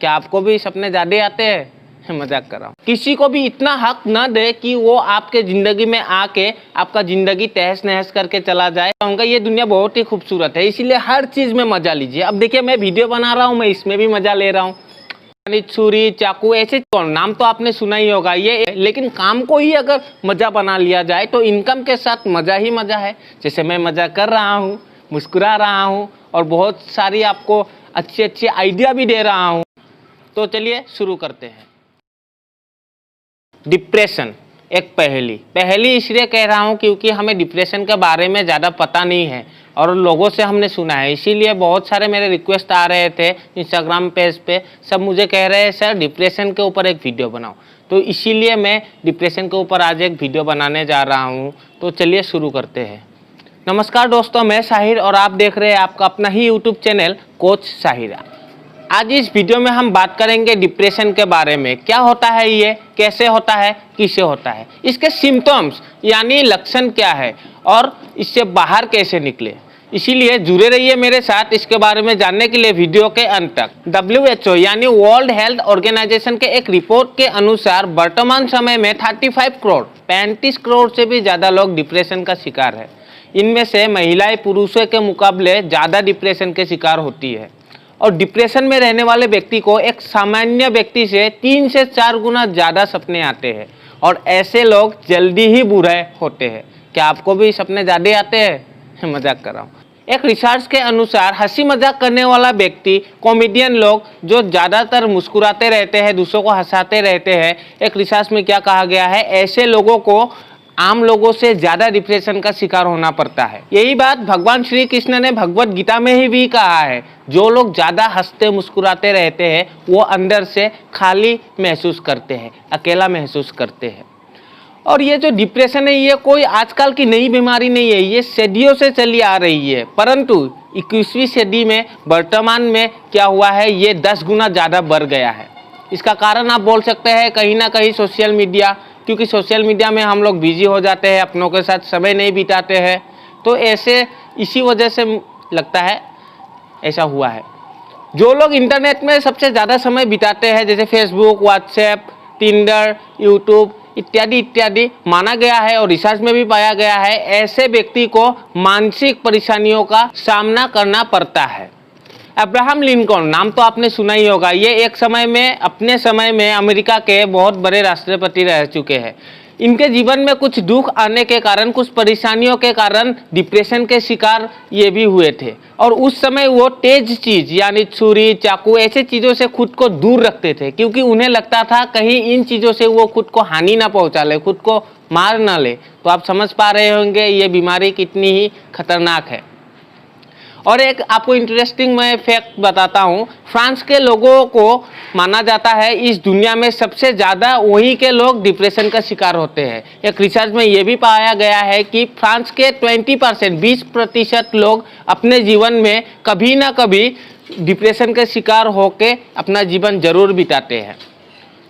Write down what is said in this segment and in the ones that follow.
क्या आपको भी सपने ज़्यादा आते हैं? मजाक कर रहा हूँ। किसी को भी इतना हक न दे कि वो आपके ज़िंदगी में आके आपका ज़िंदगी तहस नहस करके चला जाए। कहूँगा ये दुनिया बहुत ही खूबसूरत है, इसीलिए हर चीज़ में मज़ा लीजिए। अब देखिए मैं वीडियो बना रहा हूँ, मैं इसमें भी मज़ा ले रहा हूँ। छुरी, चाकू, ऐसे नाम तो आपने सुना ही होगा ये, लेकिन काम को ही अगर मज़ा बना लिया जाए तो इनकम के साथ मज़ा ही मज़ा है। जैसे मैं मज़ा कर रहा हूँ, मुस्कुरा रहा हूँ और बहुत सारी आपको अच्छी अच्छी आइडिया भी दे रहा हूँ। तो चलिए शुरू करते हैं। डिप्रेशन एक पहेली इसलिए कह रहा हूँ क्योंकि हमें डिप्रेशन के बारे में ज़्यादा पता नहीं है और लोगों से हमने सुना है। इसीलिए बहुत सारे मेरे रिक्वेस्ट आ रहे थे इंस्टाग्राम पेज पे, सब मुझे कह रहे हैं सर डिप्रेशन के ऊपर एक वीडियो बनाओ। तो इसीलिए मैं डिप्रेशन के ऊपर आज एक वीडियो बनाने जा रहा हूँ। तो चलिए शुरू करते हैं। नमस्कार दोस्तों, मैं साहिर और आप देख रहे हैं आपका अपना ही यूट्यूब चैनल कोच साहिरा। आज इस वीडियो में हम बात करेंगे डिप्रेशन के बारे में। क्या होता है ये, कैसे होता है, किससे होता है, इसके सिम्टम्स यानी लक्षण क्या है और इससे बाहर कैसे निकले। इसीलिए जुड़े रहिए मेरे साथ इसके बारे में जानने के लिए वीडियो के अंत तक। WHO यानी वर्ल्ड हेल्थ ऑर्गेनाइजेशन के एक रिपोर्ट के अनुसार वर्तमान समय में 35 करोड़ से भी ज़्यादा लोग डिप्रेशन का शिकार है। इनमें से महिलाएं पुरुषों के मुकाबले ज़्यादा डिप्रेशन के शिकार होती है और डिप्रेशन में रहने वाले व्यक्ति को एक सामान्य व्यक्ति से 3 से 4 गुना ज़्यादा सपने आते हैं और ऐसे लोग जल्दी ही बुरे होते हैं। क्या आपको भी सपने ज़्यादा आते हैं? मजाक कर रहा हूँ। एक रिसर्च के अनुसार हंसी मजाक करने वाला व्यक्ति, कॉमेडियन लोग जो ज़्यादातर मुस्कुराते रहते हैं, दूसरों को हंसाते रहते हैं, एक रिसर्च में क्या कहा गया है, ऐसे लोगों को आम लोगों से ज़्यादा डिप्रेशन का शिकार होना पड़ता है। यही बात भगवान श्री कृष्ण ने भगवत गीता में ही भी कहा है। जो लोग ज़्यादा हंसते मुस्कुराते रहते हैं वो अंदर से खाली महसूस करते हैं, अकेला महसूस करते हैं। और ये जो डिप्रेशन है ये कोई आजकल की नई बीमारी नहीं है, ये सदियों से चली आ रही है। परंतु 21वीं सदी में वर्तमान में क्या हुआ है, ये 10 गुना ज़्यादा बढ़ गया है। इसका कारण आप बोल सकते हैं कहीं ना कहीं सोशल मीडिया, क्योंकि सोशल मीडिया में हम लोग बिजी हो जाते हैं, अपनों के साथ समय नहीं बिताते हैं। तो ऐसे इसी वजह से लगता है ऐसा हुआ है। जो लोग इंटरनेट में सबसे ज़्यादा समय बिताते हैं जैसे फेसबुक, व्हाट्सएप, टिंडर, यूट्यूब इत्यादि इत्यादि, माना गया है और रिसर्च में भी पाया गया है ऐसे व्यक्ति को मानसिक परेशानियों का सामना करना पड़ता है। अब्राहम लिंकन नाम तो आपने सुना ही होगा। ये एक समय में अपने समय में अमेरिका के बहुत बड़े राष्ट्रपति रह चुके हैं। इनके जीवन में कुछ दुख आने के कारण, कुछ परेशानियों के कारण डिप्रेशन के शिकार ये भी हुए थे और उस समय वो तेज चीज़ यानी छुरी, चाकू ऐसे चीज़ों से खुद को दूर रखते थे क्योंकि उन्हें लगता था कहीं इन चीज़ों से वो खुद को हानि ना पहुंचा ले, खुद को मार ना ले। तो आप समझ पा रहे होंगे ये बीमारी कितनी ही खतरनाक है। और एक आपको इंटरेस्टिंग मैं फैक्ट बताता हूँ, फ्रांस के लोगों को माना जाता है इस दुनिया में सबसे ज़्यादा वहीं के लोग डिप्रेशन का शिकार होते हैं। एक रिसर्च में ये भी पाया गया है कि फ्रांस के 20% लोग अपने जीवन में कभी ना कभी डिप्रेशन के शिकार होकर अपना जीवन जरूर बिताते हैं।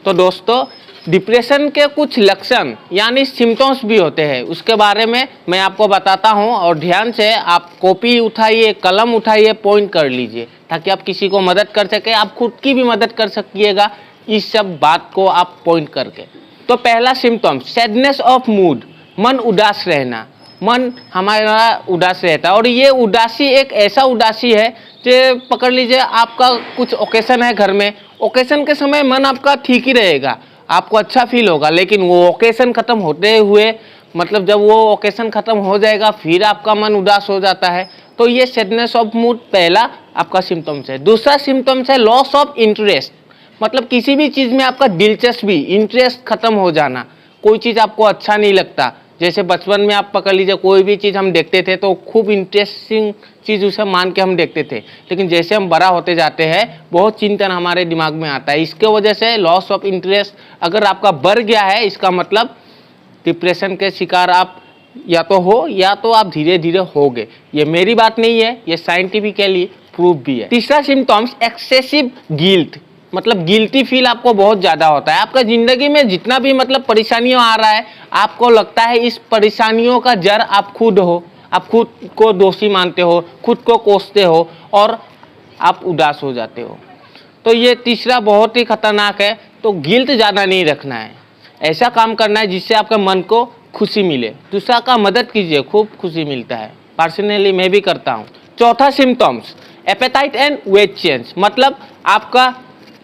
तो दोस्तों, डिप्रेशन के कुछ लक्षण यानी सिम्टम्स भी होते हैं, उसके बारे में मैं आपको बताता हूं और ध्यान से आप कॉपी उठाइए, कलम उठाइए, पॉइंट कर लीजिए ताकि आप किसी को मदद कर सके, आप खुद की भी मदद कर सकिएगा इस सब बात को आप पॉइंट करके। तो पहला सिम्टम सैडनेस ऑफ मूड, मन उदास रहना। मन हमारा उदास रहता है और ये उदासी एक ऐसा उदासी है कि पकड़ लीजिए आपका कुछ ओकेशन है घर में, ओकेशन के समय मन आपका ठीक ही रहेगा, आपको अच्छा फील होगा, लेकिन वो ओकेशन ख़त्म होते हुए मतलब जब वो ओकेशन ख़त्म हो जाएगा फिर आपका मन उदास हो जाता है। तो ये सैडनेस ऑफ मूड पहला आपका सिम्टम्स है। दूसरा सिम्टम्स है लॉस ऑफ इंटरेस्ट, मतलब किसी भी चीज़ में आपका दिलचस्पी, इंटरेस्ट ख़त्म हो जाना। कोई चीज़ आपको अच्छा नहीं लगता, जैसे बचपन में आप पकड़ लीजिए कोई भी चीज़ हम देखते थे तो खूब इंटरेस्टिंग चीज़ उसे मान के हम देखते थे, लेकिन जैसे हम बड़ा होते जाते हैं बहुत चिंतन हमारे दिमाग में आता है। इसके वजह से लॉस ऑफ इंटरेस्ट अगर आपका बढ़ गया है, इसका मतलब डिप्रेशन के शिकार आप या तो हो या तो आप धीरे धीरे होगे। ये मेरी बात नहीं है, ये साइंटिफिकली प्रूफ भी है। तीसरा सिम्टम्स एक्सेसिव गिल्ट, मतलब गिल्टी फील आपको बहुत ज़्यादा होता है। आपका ज़िंदगी में जितना भी मतलब परेशानियाँ आ रहा है, आपको लगता है इस परेशानियों का जड़ आप खुद हो, आप खुद को दोषी मानते हो, खुद को कोसते हो और आप उदास हो जाते हो। तो ये तीसरा बहुत ही खतरनाक है। तो गिल्ट ज़्यादा नहीं रखना है, ऐसा काम करना है जिससे आपके मन को खुशी मिले। दूसरा का मदद कीजिए, खूब खुशी मिलता है, पर्सनली मैं भी करता हूँ। चौथा symptoms, appetite and weight change, मतलब आपका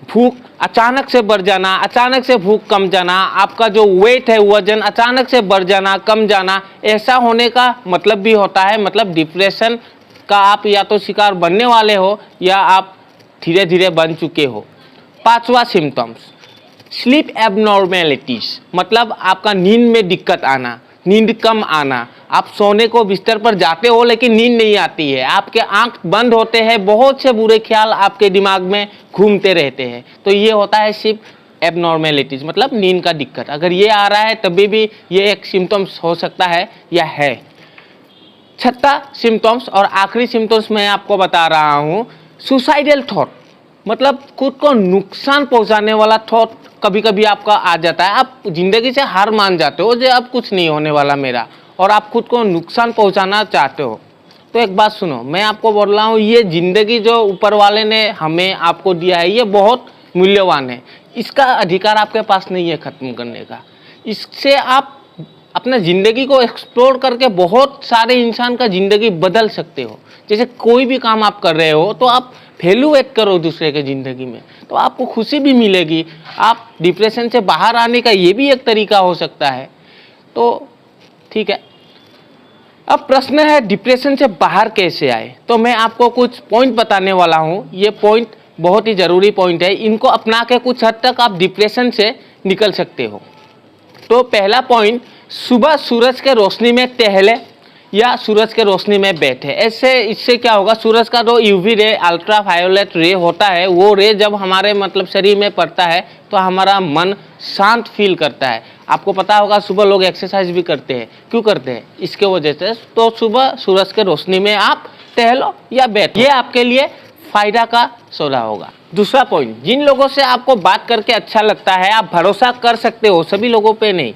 भूख अचानक से बढ़ जाना, अचानक से भूख कम जाना, आपका जो वेट है वजन अचानक से बढ़ जाना, कम जाना, ऐसा होने का मतलब भी होता है, मतलब डिप्रेशन का आप या तो शिकार बनने वाले हो या आप धीरे धीरे बन चुके हो। पांचवा सिम्टम्स, स्लीप एबनॉर्मेलिटीज, मतलब आपका नींद में दिक्कत आना, नींद कम आना, आप सोने को बिस्तर पर जाते हो लेकिन नींद नहीं आती है, आपके आंख बंद होते हैं, बहुत से बुरे ख्याल आपके दिमाग में घूमते रहते हैं। तो ये होता है स्लीप एबनॉर्मेलिटीज, मतलब नींद का दिक्कत। अगर ये आ रहा है तभी भी ये एक सिम्टम्स हो सकता है या है। छठा सिम्टम्स और आखिरी सिम्टम्स मैं आपको बता रहा हूँ, सुसाइडल थॉट, मतलब खुद को नुकसान पहुंचाने वाला थॉट कभी कभी आपका आ जाता है। आप जिंदगी से हार मान जाते हो, जो अब कुछ नहीं होने वाला मेरा, और आप खुद को नुकसान पहुंचाना चाहते हो। तो एक बात सुनो, मैं आपको बोल रहा हूँ, ये जिंदगी जो ऊपर वाले ने हमें आपको दिया है ये बहुत मूल्यवान है, इसका अधिकार आपके पास नहीं है ख़त्म करने का। इससे आप अपना ज़िंदगी को एक्सप्लोर करके बहुत सारे इंसान का ज़िंदगी बदल सकते हो। जैसे कोई भी काम आप कर रहे हो तो आप वैल्यूएट करो दूसरे के ज़िंदगी में, तो आपको खुशी भी मिलेगी। आप डिप्रेशन से बाहर आने का ये भी एक तरीका हो सकता है। तो ठीक है, अब प्रश्न है डिप्रेशन से बाहर कैसे आए। तो मैं आपको कुछ पॉइंट बताने वाला हूँ, ये पॉइंट बहुत ही ज़रूरी पॉइंट है, इनको अपना के कुछ हद तक आप डिप्रेशन से निकल सकते हो। तो पहला पॉइंट, सुबह सूरज के रोशनी में टहले या सूरज के रोशनी में बैठे। ऐसे इससे क्या होगा, सूरज का जो यूवी रे, अल्ट्रा वायोलेट रे होता है, वो रे जब हमारे मतलब शरीर में पड़ता है तो हमारा मन शांत फील करता है। आपको पता होगा सुबह लोग एक्सरसाइज भी करते हैं, क्यों करते हैं, इसके वजह से। तो सुबह सूरज के रोशनी में आप टहलो या बैठो, ये आपके लिए फ़ायदा का सौदा होगा। दूसरा पॉइंट, जिन लोगों से आपको बात करके अच्छा लगता है, आप भरोसा कर सकते हो, सभी लोगों पे नहीं,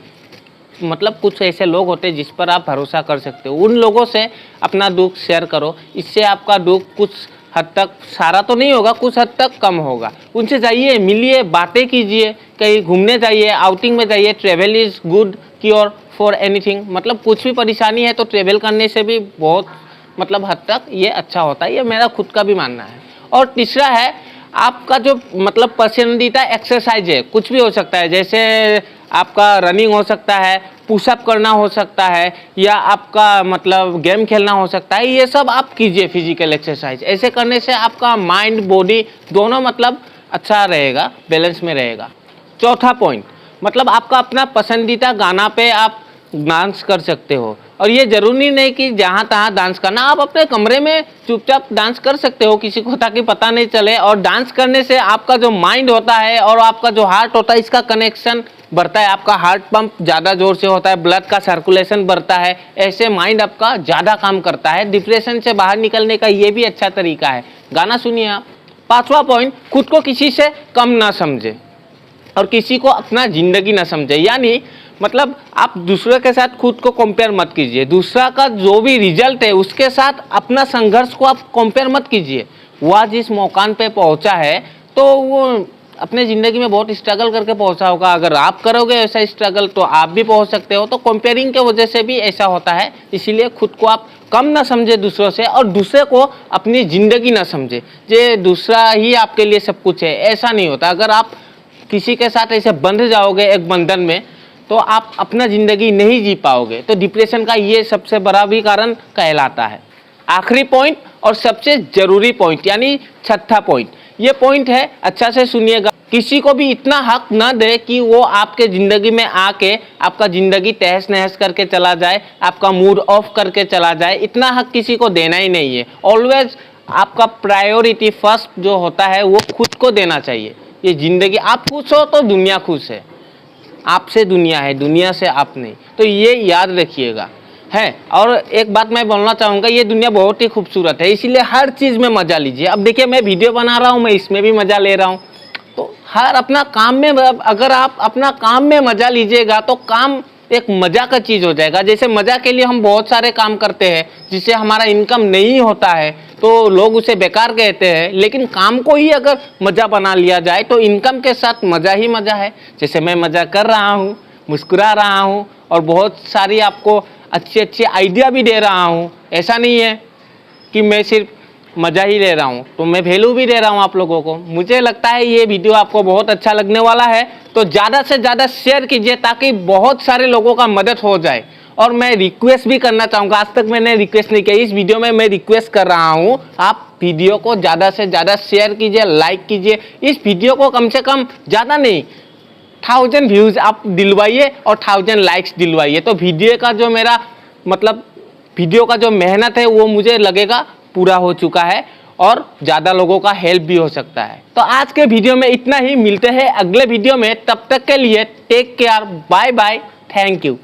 मतलब कुछ ऐसे लोग होते हैं जिस पर आप भरोसा कर सकते हो, उन लोगों से अपना दुख शेयर करो। इससे आपका दुख कुछ हद तक, सारा तो नहीं होगा, कुछ हद तक कम होगा। उनसे जाइए, मिलिए, बातें कीजिए, कहीं घूमने जाइए, आउटिंग में जाइए। Travel is good cure for anything, मतलब कुछ भी परेशानी है तो ट्रैवल करने से भी बहुत मतलब हद तक ये अच्छा होता है, ये मेरा खुद का भी मानना है। और तीसरा है, आपका जो मतलब पसंदीदा एक्सरसाइज है, कुछ भी हो सकता है, जैसे आपका रनिंग हो सकता है, पुशअप करना हो सकता है, या आपका मतलब गेम खेलना हो सकता है, ये सब आप कीजिए फिजिकल एक्सरसाइज। ऐसे करने से आपका माइंड बॉडी दोनों मतलब अच्छा रहेगा, बैलेंस में रहेगा। चौथा पॉइंट, मतलब आपका अपना पसंदीदा गाना पे आप डांस कर सकते हो, और ये ज़रूरी नहीं कि जहाँ तहाँ डांस करना, आप अपने कमरे में चुपचाप डांस कर सकते हो किसी को, ताकि पता नहीं चले। और डांस करने से आपका जो माइंड होता है और आपका जो हार्ट होता है, इसका कनेक्शन बढ़ता है, आपका हार्ट पंप ज़्यादा ज़ोर से होता है, ब्लड का सर्कुलेशन बढ़ता है, ऐसे माइंड आपका ज़्यादा काम करता है। डिप्रेशन से बाहर निकलने का ये भी अच्छा तरीका है, गाना सुनिए आप। पाँचवा पॉइंट, खुद को किसी से कम ना समझे और किसी को अपना ज़िंदगी ना समझे, यानी मतलब आप दूसरे के साथ खुद को कंपेयर मत कीजिए। दूसरा का जो भी रिजल्ट है उसके साथ अपना संघर्ष को आप कंपेयर मत कीजिए। वह जिस मकान पे पहुंचा है तो वो अपने ज़िंदगी में बहुत स्ट्रगल करके पहुंचा होगा, अगर आप करोगे ऐसा स्ट्रगल तो आप भी पहुंच सकते हो। तो कंपेयरिंग के वजह से भी ऐसा होता है, इसीलिए खुद को आप कम ना समझे दूसरों से, और दूसरे को अपनी ज़िंदगी ना समझे जे दूसरा ही आपके लिए सब कुछ है, ऐसा नहीं होता। अगर आप किसी के साथ ऐसे बंध जाओगे एक बंधन में, तो आप अपना ज़िंदगी नहीं जी पाओगे। तो डिप्रेशन का ये सबसे बड़ा भी कारण कहलाता है। आखिरी पॉइंट और सबसे ज़रूरी पॉइंट, यानी छठा पॉइंट, ये पॉइंट है, अच्छा से सुनिएगा। किसी को भी इतना हक ना दे कि वो आपके ज़िंदगी में आके आपका ज़िंदगी तहस नहस करके चला जाए, आपका मूड ऑफ करके चला जाए। इतना हक किसी को देना ही नहीं है। ऑलवेज आपका प्रायोरिटी फर्स्ट जो होता है वो खुद को देना चाहिए। ये ज़िंदगी, आप खुश हो तो दुनिया खुश है, आपसे दुनिया है, दुनिया से आप नहीं। तो ये याद रखिएगा है। और एक बात मैं बोलना चाहूँगा, ये दुनिया बहुत ही खूबसूरत है, इसीलिए हर चीज़ में मज़ा लीजिए। अब देखिए, मैं वीडियो बना रहा हूँ, मैं इसमें भी मज़ा ले रहा हूँ। तो हर अपना काम में, अगर आप अपना काम में मज़ा लीजिएगा तो काम एक मज़ा का चीज़ हो जाएगा। जैसे मज़ा के लिए हम बहुत सारे काम करते हैं जिससे हमारा इनकम नहीं होता है, तो लोग उसे बेकार कहते हैं, लेकिन काम को ही अगर मज़ा बना लिया जाए तो इनकम के साथ मज़ा ही मज़ा है। जैसे मैं मज़ा कर रहा हूँ, मुस्कुरा रहा हूँ और बहुत सारी आपको अच्छे अच्छे आइडिया भी दे रहा हूँ। ऐसा नहीं है कि मैं सिर्फ मज़ा ही ले रहा हूँ, तो मैं वैल्यू भी दे रहा हूँ आप लोगों को। मुझे लगता है ये वीडियो आपको बहुत अच्छा लगने वाला है, तो ज़्यादा से ज़्यादा शेयर कीजिए ताकि बहुत सारे लोगों का मदद हो जाए। और मैं रिक्वेस्ट भी करना चाहूँगा, आज तक मैंने रिक्वेस्ट नहीं किया, इस वीडियो में मैं रिक्वेस्ट कर रहा हूँ, आप वीडियो को ज़्यादा से ज़्यादा शेयर कीजिए, लाइक कीजिए। इस वीडियो को कम से कम ज़्यादा नहीं 1000 व्यूज़ आप दिलवाइए और 1000 लाइक्स दिलवाइए, तो वीडियो का जो मेरा मतलब वीडियो का जो मेहनत है वो मुझे लगेगा पूरा हो चुका है और ज़्यादा लोगों का हेल्प भी हो सकता है। तो आज के वीडियो में इतना ही, मिलते हैं अगले वीडियो में, तब तक के लिए take care, bye bye, thank you.